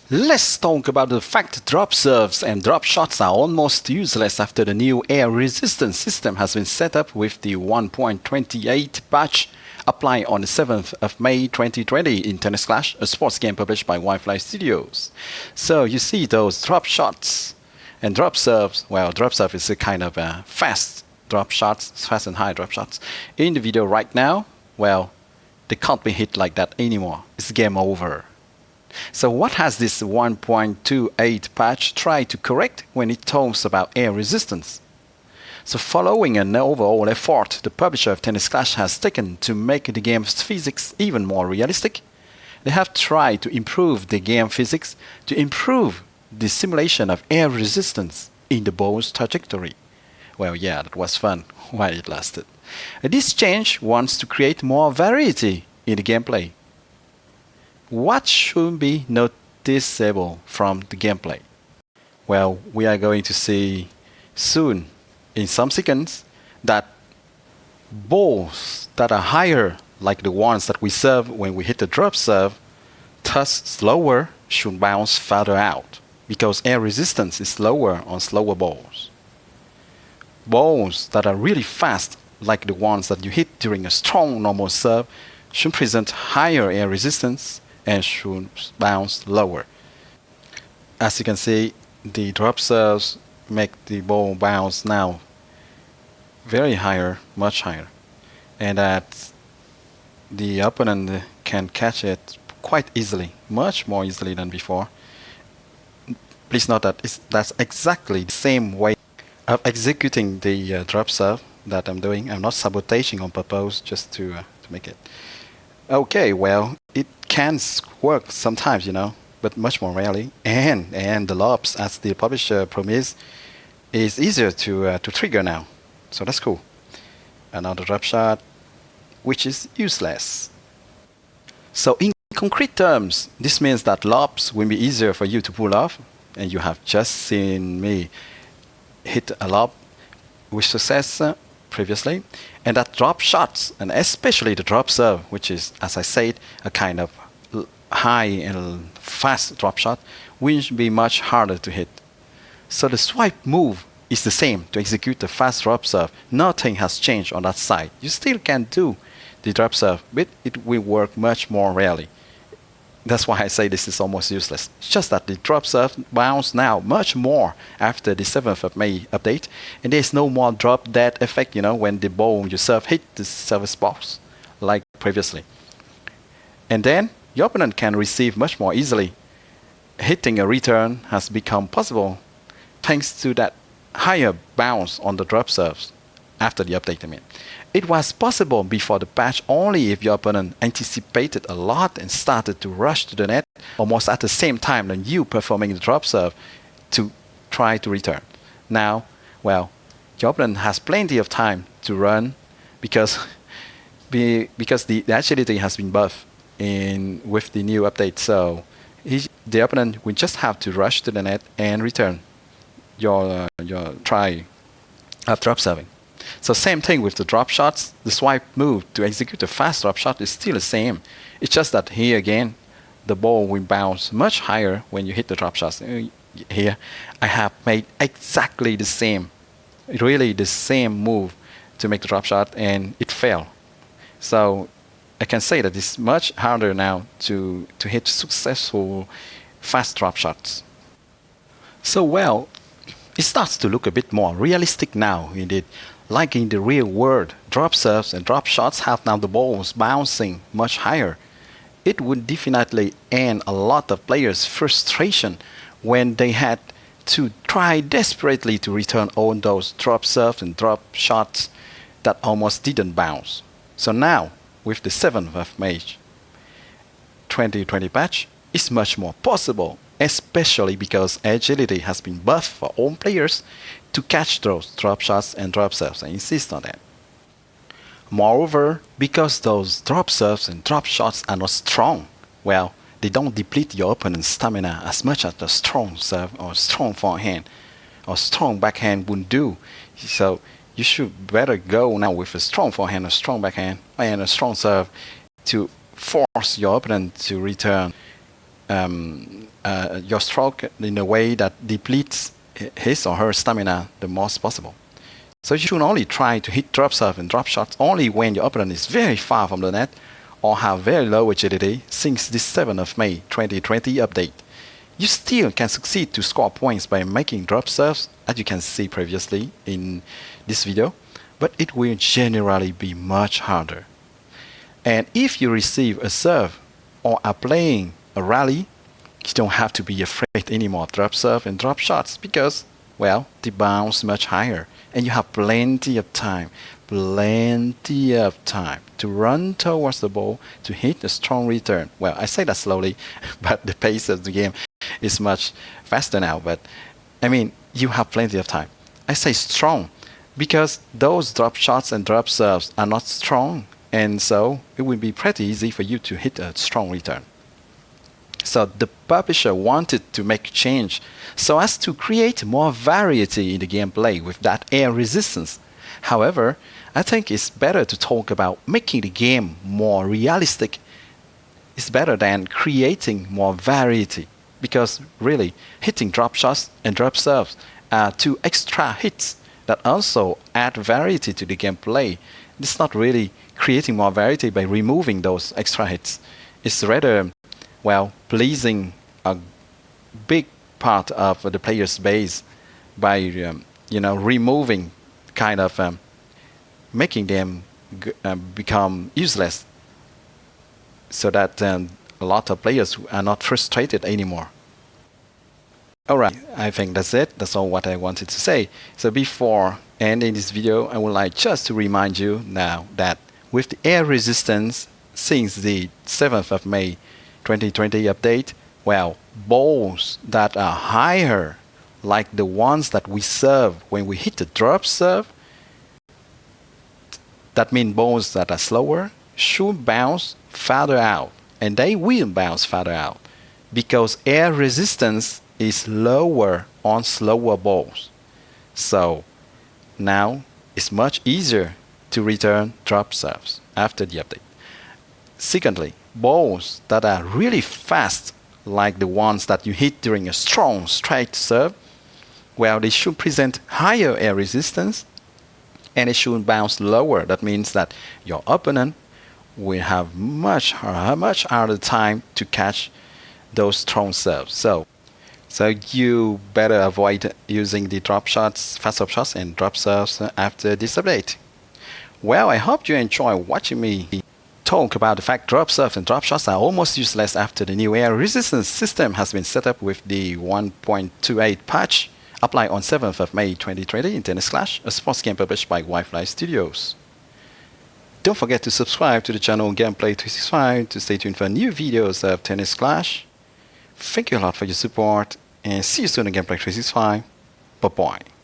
Let's talk about the fact drop serves and drop shots are almost useless after the new air resistance system has been set up with the 1.28 patch applied on the 7th of May 2020 in Tennis Clash, a sports game published by Wi-Fi Studios. So you see those drop shots and drop serves. Well, drop serve is a kind of fast drop shots, fast and high drop shots. In the video right now, well, they can't be hit like that anymore. It's game over. So what has this 1.28 patch tried to correct when it talks about air resistance? So following an overall effort the publisher of Tennis Clash has taken to make the game's physics even more realistic, they have tried to improve the game physics to improve the simulation of air resistance in the ball's trajectory. Well, yeah, that was fun while it lasted. This change wants to create more variety in the gameplay. What should be noticeable from the gameplay? Well, we are going to see soon, in some seconds, that balls that are higher, like the ones that we serve when we hit the drop serve, thus slower, should bounce farther out, because air resistance is lower on slower balls. Balls that are really fast, like the ones that you hit during a strong normal serve, should present higher air resistance and should bounce lower. As you can see, the drop serves make the ball bounce now very higher, much higher, and that the opponent can catch it quite easily, much more easily than before. Please note that that's exactly the same way of executing the drop serve that I'm doing. I'm not sabotaging on purpose just to make it. Okay, well, it can work sometimes, but much more rarely. And the lobs, as the publisher promised, is easier to trigger now. So that's cool. Another drop shot, which is useless. So in concrete terms, this means that lobs will be easier for you to pull off. And you have just seen me hit a lob with success previously, and that drop shots, and especially the drop serve, which is, as I said, a kind of high and fast drop shot, will be much harder to hit. So the swipe move is the same to execute the fast drop serve. Nothing has changed on that side. You still can do the drop serve, but it will work much more rarely. That's why I say this is almost useless. It's just that the drop serve bounce now much more after the 7th of May update, and there's no more drop dead effect, when the ball you serve hit the service box like previously. And then your opponent can receive much more easily. Hitting a return has become possible thanks to that higher bounce on the drop serves after the update. It was possible before the patch only if your opponent anticipated a lot and started to rush to the net almost at the same time than you performing the drop serve to try to return. Now, well, your opponent has plenty of time to run because the agility has been buffed with the new update. So the opponent will just have to rush to the net and return your try of drop serving. So same thing with the drop shots. The swipe move to execute a fast drop shot is still the same. It's just that here again, the ball will bounce much higher when you hit the drop shots. Here, I have made exactly the same, really the same move to make the drop shot, and it failed. So I can say that it's much harder now to hit successful fast drop shots. So well, it starts to look a bit more realistic now, indeed. Like in the real world, drop serves and drop shots have now the balls bouncing much higher. It would definitely end a lot of players' frustration when they had to try desperately to return all those drop serves and drop shots that almost didn't bounce. So now, with the 7th of May 2020 patch, it's much more possible, especially because agility has been buffed for all players to catch those drop shots and drop serves. I insist on that. Moreover, because those drop serves and drop shots are not strong, well, they don't deplete your opponent's stamina as much as a strong serve or strong forehand or strong backhand would do. So you should better go now with a strong forehand, a strong backhand, and a strong serve to force your opponent to return your stroke in a way that depletes his or her stamina the most possible. So you should only try to hit drop serve and drop shots only when your opponent is very far from the net or have very low agility since the 7th of May 2020 update. You still can succeed to score points by making drop serves, as you can see previously in this video, but it will generally be much harder. And if you receive a serve or are playing a rally, you don't have to be afraid anymore of drop serve and drop shots because, well, they bounce much higher and you have plenty of time to run towards the ball to hit a strong return. Well, I say that slowly, but the pace of the game is much faster now, but I mean, you have plenty of time. I say strong because those drop shots and drop serves are not strong, and so it will be pretty easy for you to hit a strong return. So the publisher wanted to make change so as to create more variety in the gameplay with that air resistance. However, I think it's better to talk about making the game more realistic. It's better than creating more variety because really hitting drop shots and drop serves are two extra hits that also add variety to the gameplay. It's not really creating more variety by removing those extra hits. It's rather, well, pleasing a big part of the player's base by removing kind of making them become useless so that a lot of players are not frustrated anymore. Alright, I think that's it. That's all what I wanted to say. So before ending this video, I would like just to remind you now that with the air resistance since the 7th of May 2020 update, well, balls that are higher, like the ones that we serve when we hit the drop serve, that means balls that are slower, should bounce farther out, and they will bounce farther out because air resistance is lower on slower balls. So now it's much easier to return drop serves after the update. Secondly, balls that are really fast, like the ones that you hit during a strong straight serve, well, they should present higher air resistance and it should bounce lower. That means that your opponent will have much harder time to catch those strong serves. So you better avoid using the drop shots, fast drop shots and drop serves after this update. Well, I hope you enjoy watching me talk about the fact drop serves and drop shots are almost useless after the new air resistance system has been set up with the 1.28 patch applied on 7th of May 2020 in Tennis Clash, a sports game published by Wi-Fi Studios. Don't forget to subscribe to the channel Gameplay 365 to stay tuned for new videos of Tennis Clash. Thank you a lot for your support and see you soon in Gameplay 365. Bye bye.